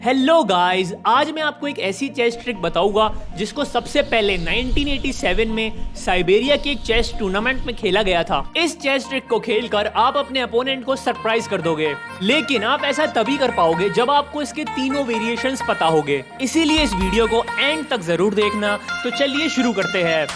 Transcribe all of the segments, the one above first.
Hello guys, आज मैं आपको एक ऐसी चेस ट्रिक बताऊंगा जिसको सबसे पहले 1987 में साइबेरिया के एक चेस टूर्नामेंट में खेला गया था। इस चेस ट्रिक को खेलकर आप अपने अपोनेंट को सरप्राइज कर दोगे, लेकिन आप ऐसा तभी कर पाओगे जब आपको इसके तीनों वेरिएशंस पता होंगे। इसीलिए इस वीडियो को एंड तक जरूर देखना। तो चलिए शुरू करते हैं।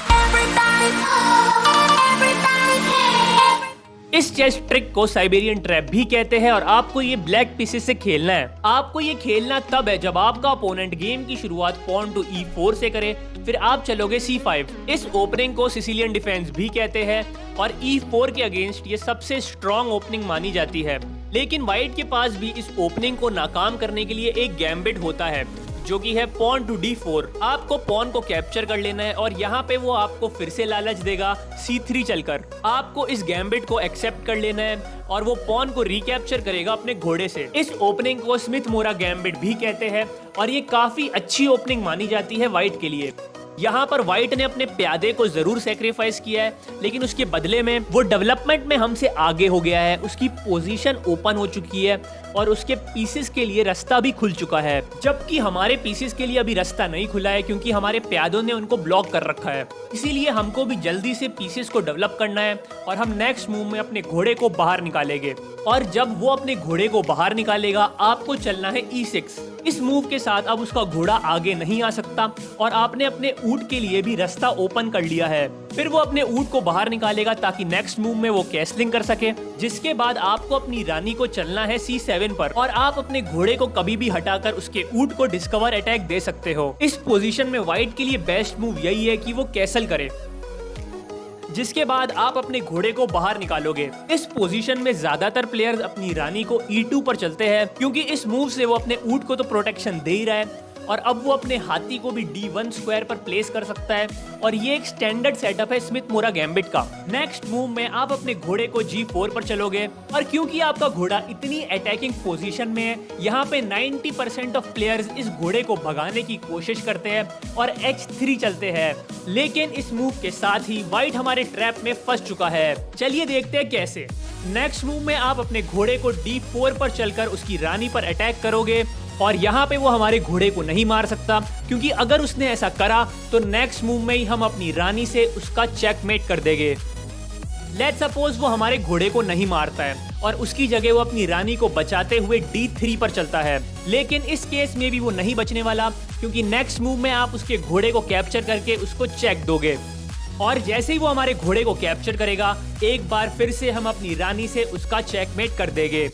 इस चेस ट्रिक को साइबेरियन ट्रैप भी कहते हैं और आपको ये ब्लैक पीसेस से खेलना है। आपको ये खेलना तब है जब आपका ओपोनेंट गेम की शुरुआत पॉन टू E4 से करे, फिर आप चलोगे C5। इस ओपनिंग को सिसिलियन डिफेंस भी कहते हैं और E4 के अगेंस्ट ये सबसे स्ट्रॉन्ग ओपनिंग मानी जाती है। लेकिन व्हाइट के पास भी इस ओपनिंग को नाकाम करने के लिए एक गैम्बिट होता है जो कि है पॉन टू D4। आपको पॉन को कैप्चर कर लेना है और यहाँ पे वो आपको फिर से लालच देगा C3 चलकर। आपको इस गैम्बिट को एक्सेप्ट कर लेना है और वो पॉन को रिकैप्चर करेगा अपने घोड़े से। इस ओपनिंग को स्मिथ मोरा गैम्बिट भी कहते हैं और ये काफी अच्छी ओपनिंग मानी जाती है व्हाइट के लिए। यहाँ पर व्हाइट ने अपने प्यादे को जरूर सेक्रीफाइस किया है, लेकिन उसके बदले में वो डेवलपमेंट में हमसे आगे हो गया है। उसकी पोजीशन ओपन हो चुकी है और उसके पीसेस के लिए रास्ता भी खुल चुका है, जबकि हमारे पीसेस के लिए अभी रास्ता नहीं खुला है क्योंकि हमारे प्यादों ने उनको ब्लॉक कर रखा है। इसीलिए हमको भी जल्दी से पीसेस को डेवलप करना है और हम नेक्स्ट मूव में अपने घोड़े को बाहर निकालेंगे। और जब वो अपने घोड़े को बाहर निकालेगा, आपको चलना है E6। इस मूव के साथ अब उसका घोड़ा आगे नहीं आ सकता और आपने अपने ऊंट के लिए भी रास्ता ओपन कर लिया है। फिर वो अपने ऊंट को बाहर निकालेगा ताकि नेक्स्ट मूव में वो कैसलिंग कर सके, जिसके बाद आपको अपनी रानी को चलना है C7 पर और आप अपने घोड़े को कभी भी हटाकर उसके ऊंट को डिस्कवर अटैक दे सकते हो। इस पोजीशन में व्हाइट के लिए बेस्ट मूव यही है कि वो कैसल करे, जिसके बाद आप अपने घोड़े को बाहर निकालोगे। इस पोजीशन में ज्यादातर प्लेयर्स अपनी रानी को E2 पर चलते हैं क्योंकि इस मूव से वो अपने ऊंट को तो प्रोटेक्शन दे ही रहा है और अब वो अपने हाथी को भी D1 स्क्वायर पर प्लेस कर सकता है और ये एक स्टैंडर्ड सेटअप है स्मिथ मोरा गैम्बिट का। नेक्स्ट मूव में आप अपने घोड़े को G4 पर चलोगे और क्योंकि आपका घोड़ा इतनी अटैकिंग पोजीशन में है, यहाँ पे 90% ऑफ प्लेयर्स इस घोड़े को भगाने की कोशिश करते हैं और H3 चलते हैं। लेकिन इस मूव के साथ ही व्हाइट हमारे ट्रैप में फंस चुका है। चलिए देखते हैं कैसे। नेक्स्ट मूव में आप अपने घोड़े को D4 पर चलकर उसकी रानी पर अटैक करोगे और यहाँ पे वो हमारे घोड़े को नहीं मार सकता, क्योंकि अगर उसने ऐसा करा तो नेक्स्ट मूव में ही हम अपनी रानी से उसका चेकमेट कर देंगे। लेट्स सपोज वो हमारे घोड़े को नहीं मारता है और उसकी जगह वो अपनी रानी को बचाते हुए D3 पर चलता है। लेकिन इस केस में भी वो नहीं बचने वाला, क्योंकि नेक्स्ट मूव में आप उसके घोड़े को कैप्चर करके उसको चेक दोगे और जैसे ही वो हमारे घोड़े को कैप्चर करेगा, एक बार फिर से हम अपनी रानी से उसका चेकमेट कर देंगे।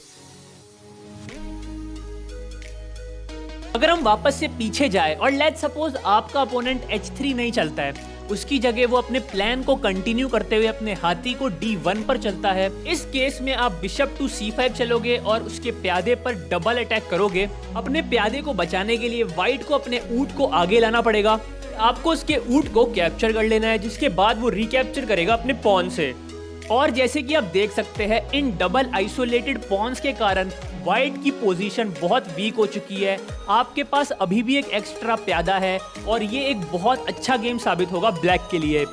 अगर हम वापस से पीछे जाए और लेट्स सपोज आपका अपोनेंट H3 नहीं चलता है, उसकी जगह वो अपने प्लान को कंटिन्यू करते हुए अपने हाथी को D1 पर चलता है। इस केस में आप बिशप टू C5 चलोगे और उसके प्यादे पर डबल अटैक करोगे। अपने प्यादे को बचाने के लिए व्हाइट को अपने ऊंट को आगे लाना पड़ेगा। आपको उसके ऊंट को कैप्चर कर लेना है, जिसके बाद वो रिकैप्चर करेगा अपने पॉन से। और जैसे कि आप देख सकते हैं, इन डबल आइसोलेटेड पॉन्स के कारण व्हाइट की पोजीशन बहुत वीक हो चुकी है। आपके पास अभी भी एक एक्स्ट्रा प्यादा है और ये एक बहुत अच्छा गेम साबित होगा ब्लैक के लिए।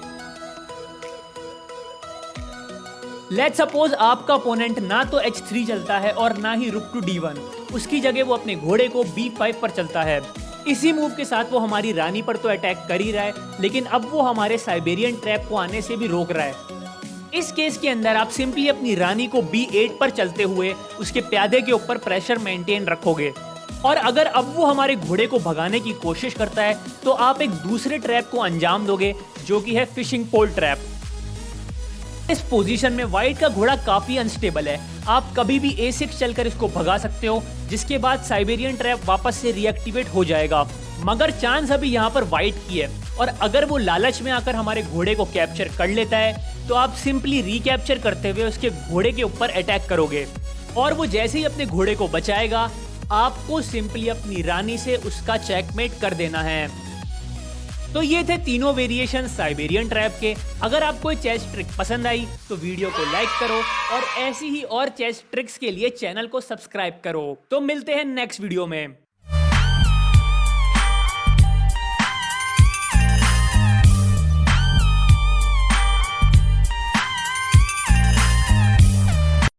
लेट्स सपोज आपका ओपोनेंट ना तो H3 चलता है और ना ही रुक टू D1, उसकी जगह वो अपने घोड़े को B5 पर चलता है। इसी मूव के साथ वो हमारी रानी पर तो अटैक कर ही रहा है, लेकिन अब वो हमारे साइबेरियन ट्रैप को आने से भी रोक रहा है। इस केस के अंदर आप सिंपली अपनी रानी को B8 पर चलते हुए उसके प्यादे के ऊपर प्रेशर मेंटेन रखोगे और अगर अब वो हमारे घोड़े को भगाने की कोशिश करता है तो आप एक दूसरे ट्रैप को अंजाम दोगे, जो कि है फिशिंग पोल ट्रैप। इस पोजीशन में व्हाइट का घोड़ा काफी अनस्टेबल है। आप कभी भी A6 चलकर इसको भगा सकते हो, जिसके बाद साइबेरियन ट्रैप वापस से रिएक्टिवेट हो जाएगा। मगर चांस अभी यहाँ पर व्हाइट की है और अगर वो लालच में आकर हमारे घोड़े को कैप्चर कर लेता है तो आप सिंपली रिकैप्चर करते हुए उसके घोड़े के ऊपर अटैक करोगे और वो जैसे ही अपने घोड़े को बचाएगा, आपको सिंपली अपनी रानी से उसका चेकमेट कर देना है। तो ये थे तीनों वेरिएशन साइबेरियन ट्रैप के। अगर आपको चेस ट्रिक पसंद आई तो वीडियो को लाइक करो और ऐसी ही और चेस ट्रिक्स के लिए चैनल को सब्सक्राइब करो। तो मिलते हैं नेक्स्ट वीडियो में।